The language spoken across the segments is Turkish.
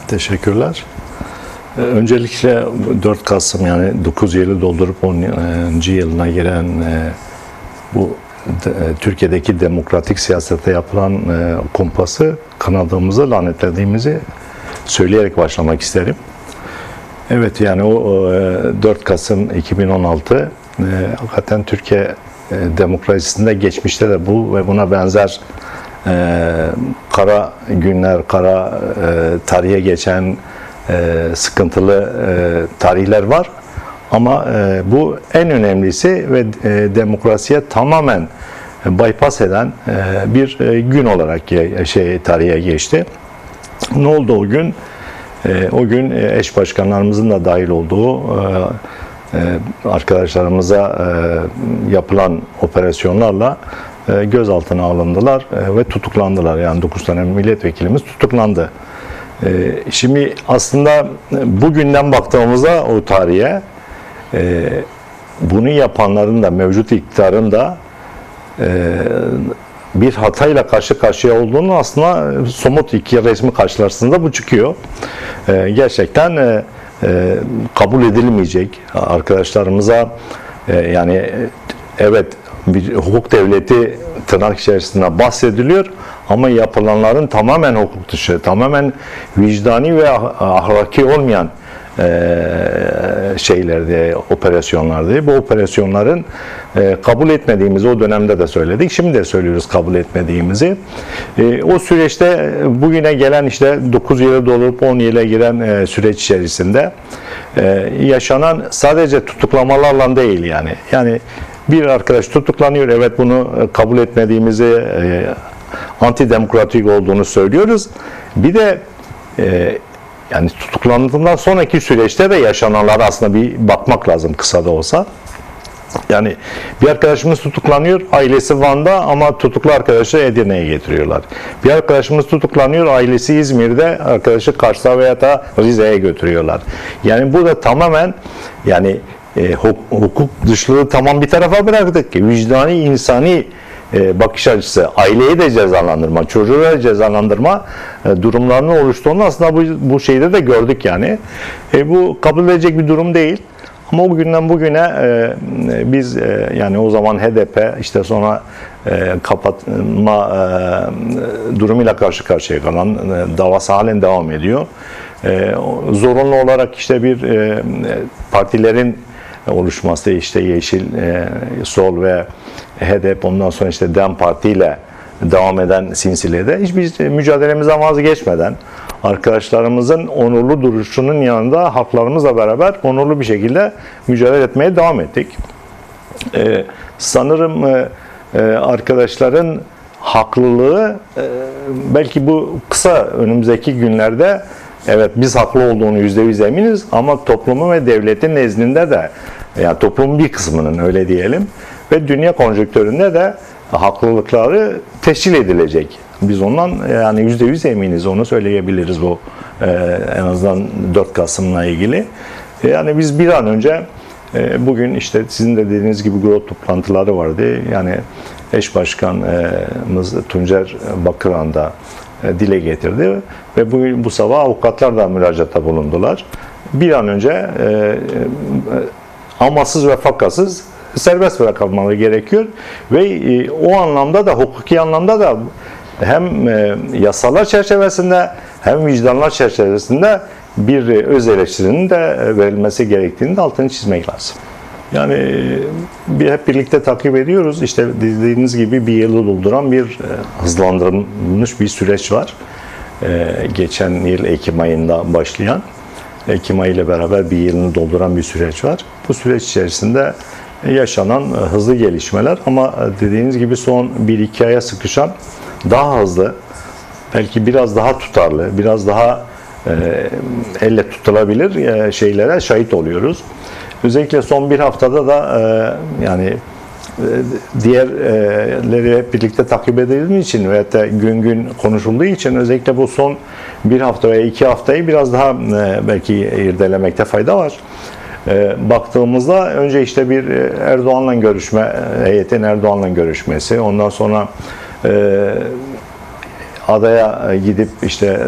Teşekkürler. Öncelikle 4 Kasım yani 9 yılı doldurup 10. yılına giren bu Türkiye'deki demokratik siyasete yapılan kumpası kınadığımızı, lanetlediğimizi söyleyerek başlamak isterim. Evet, yani o 4 Kasım 2016 hakikaten Türkiye demokrasisinde geçmişte de bu ve buna benzer kara günler, kara tarihe geçen sıkıntılı tarihler var. Ama bu en önemlisi ve demokrasiye tamamen bypass eden bir gün olarak tarihe geçti. Ne oldu o gün? O gün eş başkanlarımızın da dahil olduğu arkadaşlarımıza yapılan operasyonlarla gözaltına alındılar ve tutuklandılar. Yani 9 tane milletvekilimiz tutuklandı. Şimdi aslında bugünden baktığımızda o tarihe bunu yapanların da mevcut iktidarın da bir hatayla karşı karşıya olduğunu aslında somut iki resmi karşılaştığında bu çıkıyor. Gerçekten kabul edilmeyecek arkadaşlarımıza yani evet bir hukuk devleti tırnak içerisinde bahsediliyor ama yapılanların tamamen hukuk dışı, tamamen vicdani ve ahlaki olmayan operasyonlardı. Bu operasyonların kabul etmediğimizi o dönemde de söyledik. Şimdi de söylüyoruz kabul etmediğimizi. O süreçte bugüne gelen işte 9 yılı dolup 10 yıla giren süreç içerisinde yaşanan sadece tutuklamalarla değil yani. Yani bir arkadaş tutuklanıyor. Evet, bunu kabul etmediğimizi, antidemokratik olduğunu söylüyoruz. Bir de yani tutuklandığından sonraki süreçte de yaşananlara aslında bir bakmak lazım kısa da olsa. Yani bir arkadaşımız tutuklanıyor, ailesi Van'da ama tutuklu arkadaşı Edirne'ye getiriyorlar. Bir arkadaşımız tutuklanıyor, ailesi İzmir'de, arkadaşı Kars'a veya da Rize'ye götürüyorlar. Yani bu da tamamen yani hukuk dışılığı tamam bir tarafa bıraktık ki vicdani, insani bakış açısı, aileyi de cezalandırma, çocuğu da cezalandırma durumlarının oluştuğunu aslında bu şeyde de gördük yani. Bu kabul edilecek bir durum değil. Ama o günden bugüne biz yani o zaman HDP işte sonra kapatma durumuyla karşı karşıya kalan davası halen devam ediyor. Zorunlu olarak işte bir partilerin oluşması, işte Yeşil, Sol ve HDP, ondan sonra işte DEM Parti ile devam eden silsilede hiçbir mücadelemizden vazgeçmeden arkadaşlarımızın onurlu duruşunun yanında haklarımızla beraber onurlu bir şekilde mücadele etmeye devam ettik. Sanırım arkadaşların haklılığı belki bu kısa önümüzdeki günlerde evet biz haklı olduğunu %100 eminiz ama toplumun ve devletin nezdinde de yani toplumun bir kısmının öyle diyelim ve dünya konjonktüründe de haklılıkları teşkil edilecek. Biz ondan yani %100 eminiz, onu söyleyebiliriz bu en azından 4 Kasım'la ilgili. Yani biz bir an önce bugün işte sizin de dediğiniz gibi grup toplantıları vardı. Yani eş başkanımız Tuncer Bakıran da dile getirdi ve bu sabah avukatlar da müracaatta bulundular. Bir an önce amasız ve fakasız serbest bırakılmaları gerekiyor ve o anlamda da hukuki anlamda da hem yasalar çerçevesinde hem vicdanlar çerçevesinde bir öz eleştirinin de verilmesi gerektiğini de altını çizmek lazım. Yani hep birlikte takip ediyoruz. İşte dediğiniz gibi bir yılı dolduran bir hızlandırılmış bir süreç var. Geçen yıl Ekim ayında başlayan, Ekim ayı ile beraber bir yılını dolduran bir süreç var. Bu süreç içerisinde yaşanan hızlı gelişmeler ama dediğiniz gibi son 1-2 aya sıkışan daha hızlı, belki biraz daha tutarlı, biraz daha elle tutulabilir şeylere şahit oluyoruz. Özellikle son bir haftada da yani diğerleri hep birlikte takip edildiği için ve hatta gün gün konuşulduğu için özellikle bu son bir hafta veya 2 haftayı biraz daha belki irdelemekte fayda var. Baktığımızda önce işte bir Erdoğan'la görüşme, heyetin Erdoğan'la görüşmesi, ondan sonra adaya gidip işte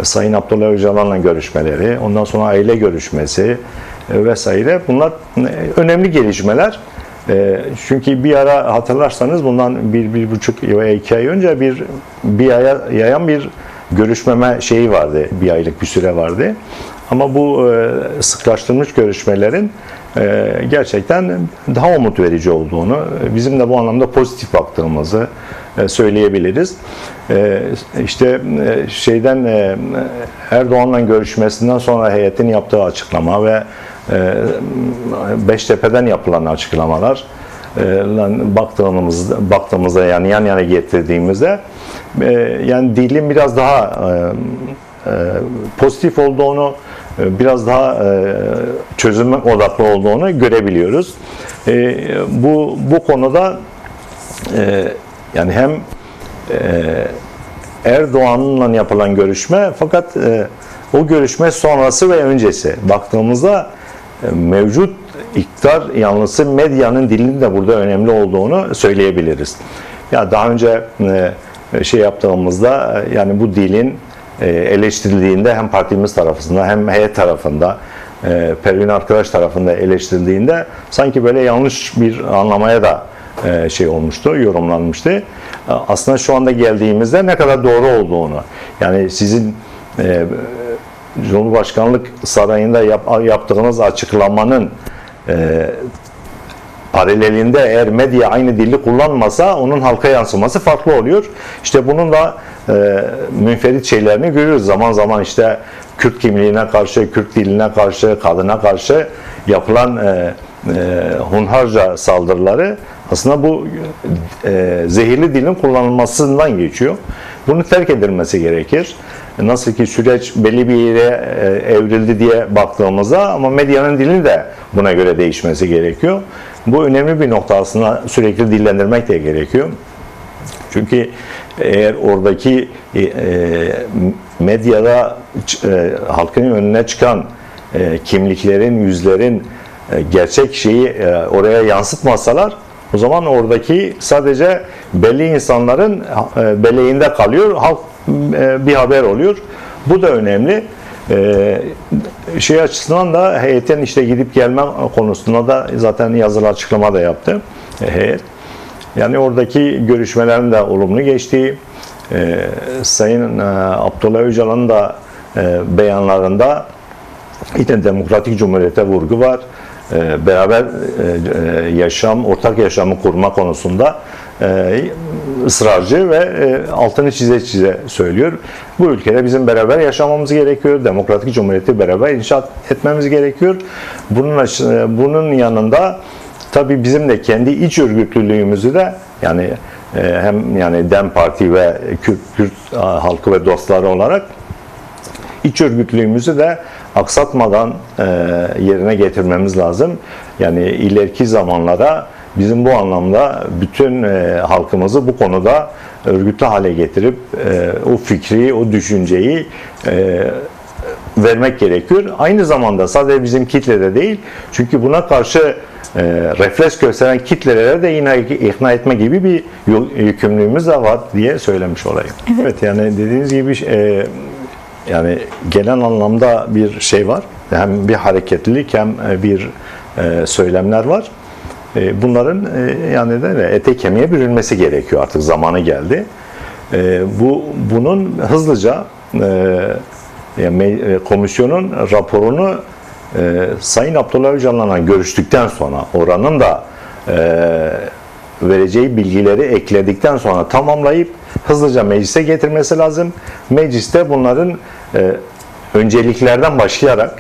Sayın Abdullah Öcalan'la görüşmeleri, ondan sonra aile görüşmesi vesaire, bunlar önemli gelişmeler. Çünkü bir ara hatırlarsanız bundan bir buçuk veya 2 ay önce bir aya yayan bir görüşmeme şeyi vardı, bir aylık bir süre vardı. Ama bu sıklaştırılmış görüşmelerin gerçekten daha umut verici olduğunu, bizim de bu anlamda pozitif baktığımızı söyleyebiliriz. İşte Erdoğan'la görüşmesinden sonra heyetin yaptığı açıklama ve Beştepe'den yapılan açıklamalar baktığımızda yani yan yana getirdiğimizde yani dilin biraz daha pozitif olduğunu, biraz daha çözüm odaklı olduğunu görebiliyoruz. Bu konuda yani hem Erdoğan'la yapılan görüşme, fakat o görüşme sonrası ve öncesi baktığımızda mevcut iktidar yanlısı medyanın dilinin de burada önemli olduğunu söyleyebiliriz. Ya daha önce yaptığımızda yani bu dilin eleştirildiğinde hem partimiz tarafında hem heyet tarafında, Pervin arkadaş tarafında eleştirildiğinde sanki böyle yanlış bir anlamaya da olmuştu, yorumlanmıştı. Aslında şu anda geldiğimizde ne kadar doğru olduğunu, yani sizin Cumhurbaşkanlık Sarayı'nda yaptığınız açıklamanın paralelinde eğer medya aynı dili kullanmasa onun halka yansıması farklı oluyor. İşte bunun da münferit şeylerini görüyoruz. Zaman zaman işte Kürt kimliğine karşı, Kürt diline karşı, kadına karşı yapılan hunharca saldırıları aslında bu zehirli dilin kullanılmasından geçiyor. Bunu terk edilmesi gerekir. Nasıl ki süreç belli bir yere evrildi diye baktığımızda, ama medyanın dilini de buna göre değişmesi gerekiyor. Bu önemli bir nokta, aslında sürekli dillendirmek de gerekiyor. Çünkü eğer oradaki medyada halkın önüne çıkan kimliklerin, yüzlerin gerçek şeyi oraya yansıtmasalar, o zaman oradaki sadece belli insanların beleğinde kalıyor, halk bir haber oluyor. Bu da önemli. Açısından da heyetin işte gidip gelme konusunda da zaten yazılı açıklama da yaptı heyet. Yani oradaki görüşmelerin de olumlu geçtiği, Sayın Abdullah Öcalan'ın da beyanlarında yine demokratik cumhuriyete vurgu var. Beraber yaşam, ortak yaşamı kurma konusunda ısrarcı ve altını çize söylüyor. Bu ülkede bizim beraber yaşamamız gerekiyor. Demokratik cumhuriyeti beraber inşa etmemiz gerekiyor. Bunun yanında tabii bizim de kendi iç örgütlülüğümüzü de, yani hem yani DEM Parti ve Kürt halkı ve dostları olarak iç örgütlülüğümüzü de aksatmadan yerine getirmemiz lazım. Yani ileriki zamanlara bizim bu anlamda bütün halkımızı bu konuda örgütlü hale getirip o fikri, o düşünceyi vermek gerekiyor. Aynı zamanda sadece bizim kitlede değil, çünkü buna karşı refleks gösteren kitleleri de yine ikna etme gibi bir yükümlülüğümüz de var diye söylemiş olayım. Evet, yani dediğiniz gibi yani genel anlamda bir şey var. Hem bir hareketlilik hem bir söylemler var. Bunların yani ete kemiğe bürünmesi gerekiyor, artık zamanı geldi. Bunun hızlıca komisyonun raporunu Sayın Abdullah Öcalan'la görüştükten sonra, oranın da vereceği bilgileri ekledikten sonra tamamlayıp hızlıca meclise getirmesi lazım. Mecliste bunların önceliklerden başlayarak,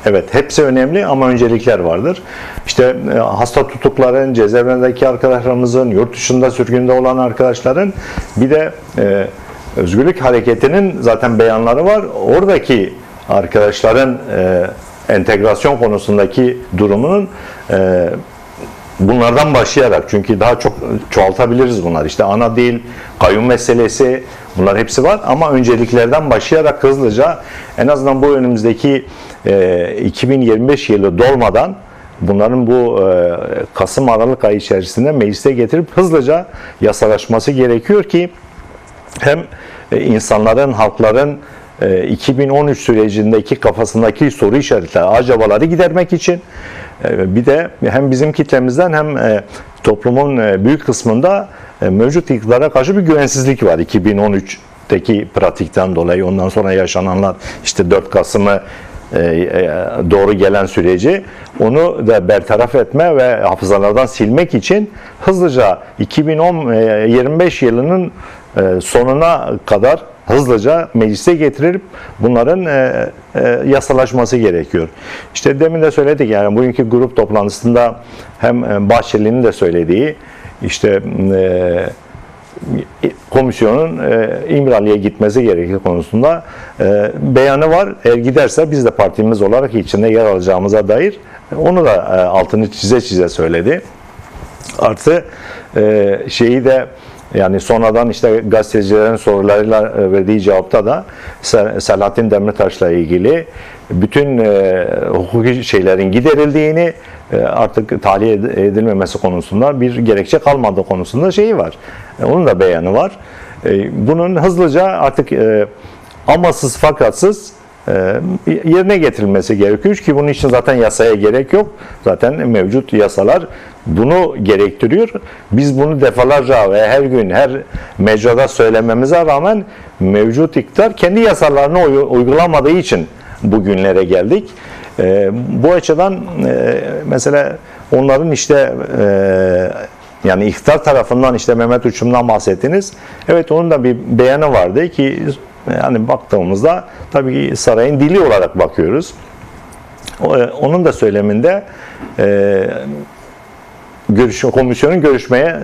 evet hepsi önemli ama öncelikler vardır. İşte hasta tutukların, cezaevindeki arkadaşlarımızın, yurt dışında sürgünde olan arkadaşların, bir de Özgürlük Hareketi'nin zaten beyanları var. Oradaki arkadaşların entegrasyon konusundaki durumunun bunlardan başlayarak, çünkü daha çok çoğaltabiliriz bunlar. İşte ana dil, kayyum meselesi, bunlar hepsi var ama önceliklerden başlayarak hızlıca, en azından bu önümüzdeki 2025 yılı dolmadan bunların bu Kasım-Aralık ayı içerisinde meclise getirip hızlıca yasalaşması gerekiyor ki hem insanların, halkların 2013 sürecindeki kafasındaki soru işaretleri, acabaları gidermek için bir de hem bizim kitlemizden hem toplumun büyük kısmında mevcut iktidara karşı bir güvensizlik var 2013'teki pratikten dolayı. Ondan sonra yaşananlar, işte 4 Kasım'ı doğru gelen süreci, onu da bertaraf etme ve hafızalardan silmek için hızlıca 2025 yılının sonuna kadar hızlıca meclise getirilip bunların yasalaşması gerekiyor. İşte demin de söyledik, yani bugünkü grup toplantısında hem Bahçeli'nin de söylediği, işte komisyonun İmralı'ya gitmesi gerektiği konusunda beyanı var. Eğer giderse biz de partimiz olarak içinde yer alacağımıza dair onu da altını çize söyledi. Artı şeyi de, yani sonradan işte gazetecilerin sorularıyla verdiği cevapta da Selahattin Demirtaş'la ilgili bütün hukuki şeylerin giderildiğini, artık tahliye edilmemesi konusunda bir gerekçe kalmadığı konusunda şeyi var. Onun da beyanı var. Bunun hızlıca artık amasız fakatsız yerine getirilmesi gerekiyor ki bunun için zaten yasaya gerek yok. Zaten mevcut yasalar bunu gerektiriyor. Biz bunu defalarca ve her gün her mecrada söylememize rağmen mevcut iktidar kendi yasalarını uygulamadığı için bugünlere geldik. Bu açıdan mesela onların işte yani iktidar tarafından, işte Mehmet Uçum'dan bahsettiniz. Evet, onun da bir beyanı vardı ki yani baktığımızda tabii ki sarayın dili olarak bakıyoruz. Onun da söyleminde komisyonun görüşmeye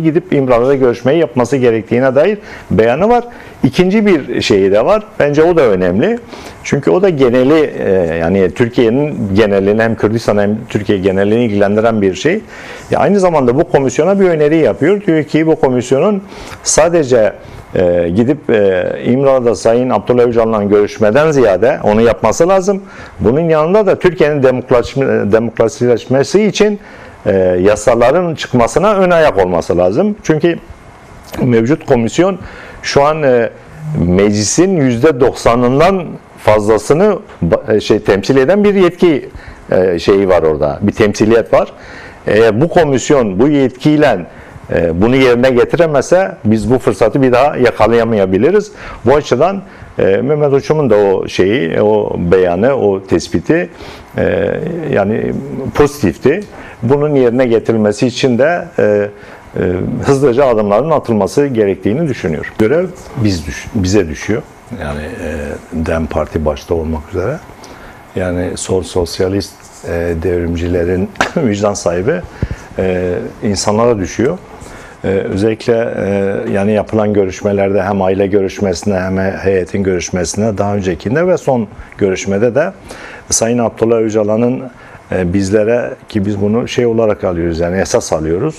gidip İmralı'da görüşmeyi yapması gerektiğine dair beyanı var. İkinci bir şeyi de var. Bence o da önemli. Çünkü o da geneli, yani Türkiye'nin genelini, hem Kürdistan hem Türkiye genelini ilgilendiren bir şey. Aynı zamanda bu komisyona bir öneri yapıyor. Diyor ki bu komisyonun sadece gidip İmralı'da Sayın Abdullah Öcalan'la görüşmeden ziyade onu yapması lazım. Bunun yanında da Türkiye'nin demokrasileşmesi için yasaların çıkmasına ön ayak olması lazım. Çünkü mevcut komisyon şu an meclisin %90'ından fazlasını temsil eden bir yetki şeyi var orada. Bir temsiliyet var. Eğer bu komisyon bu yetkiyle bunu yerine getiremezse biz bu fırsatı bir daha yakalayamayabiliriz. Bu açıdan Mehmet Uçum'un da o şeyi, o beyanı, o tespiti yani pozitifti. Bunun yerine getirilmesi için de hızlıca adımların atılması gerektiğini düşünüyorum. Görev bize düşüyor. Yani DEM Parti başta olmak üzere. Yani sosyalist devrimcilerin vicdan sahibi insanlara düşüyor. Özellikle yani yapılan görüşmelerde hem aile görüşmesine hem heyetin görüşmesine, daha öncekinde ve son görüşmede de Sayın Abdullah Öcalan'ın bizlere, ki biz bunu şey olarak alıyoruz, yani esas alıyoruz.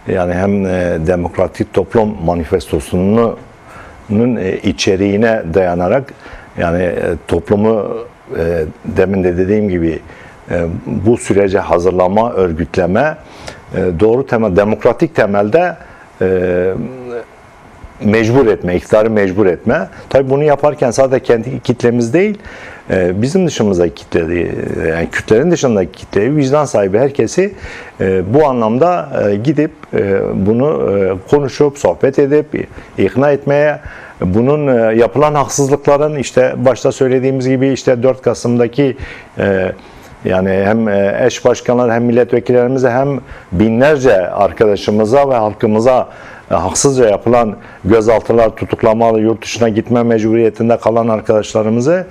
Yani hem Demokratik Toplum Manifestosu'nun içeriğine dayanarak, yani toplumu demin de dediğim gibi bu sürece hazırlama, örgütleme, doğru temel, demokratik temelde mecbur etme, iktidarı mecbur etme. Tabii bunu yaparken sadece kendi kitlemiz değil, bizim dışımızdaki kitle, yani Kürtlerin dışındaki kitleyi, vicdan sahibi herkesi bu anlamda gidip bunu konuşup, sohbet edip, ikna etmeye, bunun yapılan haksızlıkların, işte başta söylediğimiz gibi işte 4 Kasım'daki yani hem eş başkanlar hem milletvekillerimize hem binlerce arkadaşımıza ve halkımıza haksızca yapılan gözaltılar, tutuklamalı, yurt dışına gitme mecburiyetinde kalan arkadaşlarımıza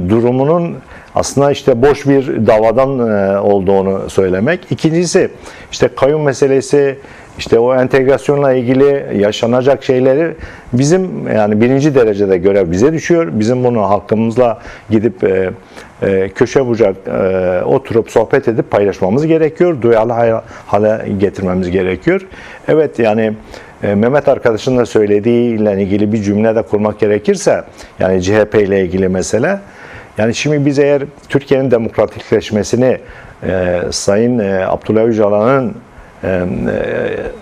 durumunun aslında işte boş bir davadan olduğunu söylemek. İkincisi işte kayyum meselesi, işte o entegrasyonla ilgili yaşanacak şeyleri bizim, yani birinci derecede görev bize düşüyor. Bizim bunu halkımızla gidip köşe bucak oturup sohbet edip paylaşmamız gerekiyor. Duyarlı hale getirmemiz gerekiyor. Evet, yani Mehmet arkadaşın da söylediğiyle ilgili bir cümle de kurmak gerekirse, yani CHP ile ilgili mesele, yani şimdi biz eğer Türkiye'nin demokratikleşmesini Sayın Abdullah Öcalan'ın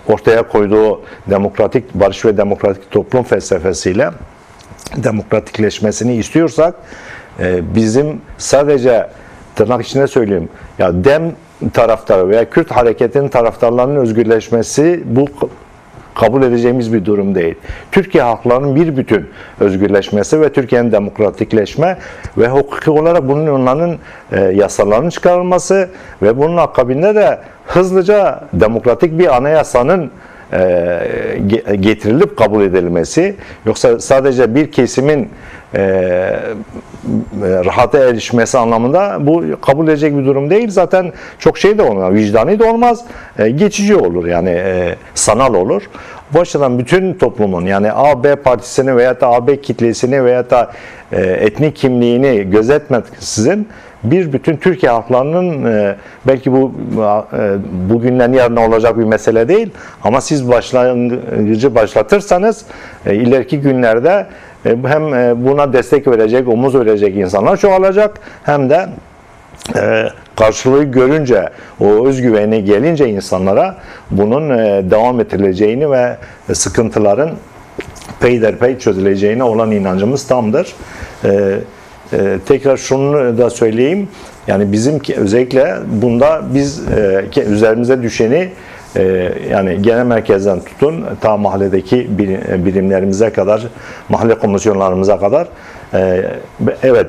ortaya koyduğu demokratik barış ve demokratik toplum felsefesiyle demokratikleşmesini istiyorsak bizim sadece tırnak içinde söyleyeyim ya DEM taraftarı veya Kürt hareketinin taraftarlarının özgürleşmesi bu kabul edeceğimiz bir durum değil. Türkiye halklarının bir bütün özgürleşmesi ve Türkiye'nin demokratikleşme ve hukuki olarak onların yasalarının çıkarılması ve bunun akabinde de hızlıca demokratik bir anayasanın getirilip kabul edilmesi, yoksa sadece bir kesimin rahata erişmesi anlamında bu kabul edecek bir durum değil. Zaten çok şey de olmaz, vicdani de olmaz, geçici olur yani sanal olur. Bu açıdan bütün toplumun yani A-B partisini veya da A-B kitlesini veya da etnik kimliğini gözetmeksizin bir bütün Türkiye halklarının belki bu bugünden yarına olacak bir mesele değil ama siz başlangıcı başlatırsanız ileriki günlerde hem buna destek verecek, omuz verecek insanlar çoğalacak hem de karşılığı görünce, o özgüveni gelince insanlara bunun devam ettirileceğini ve sıkıntıların peyderpey çözüleceğine olan inancımız tamdır. Tekrar şunu da söyleyeyim, yani bizim özellikle bunda biz üzerimize düşeni yani genel merkezden tutun ta mahalledeki birimlerimize kadar, mahalle komisyonlarımıza kadar evet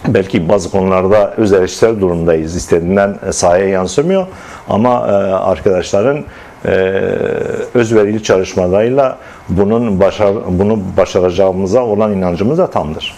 belki bazı konularda öz eleştirel durumdayız. İstediğinden sahaya yansımıyor ama arkadaşların özverili çalışmalarıyla bunu başaracağımıza olan inancımız da tamdır.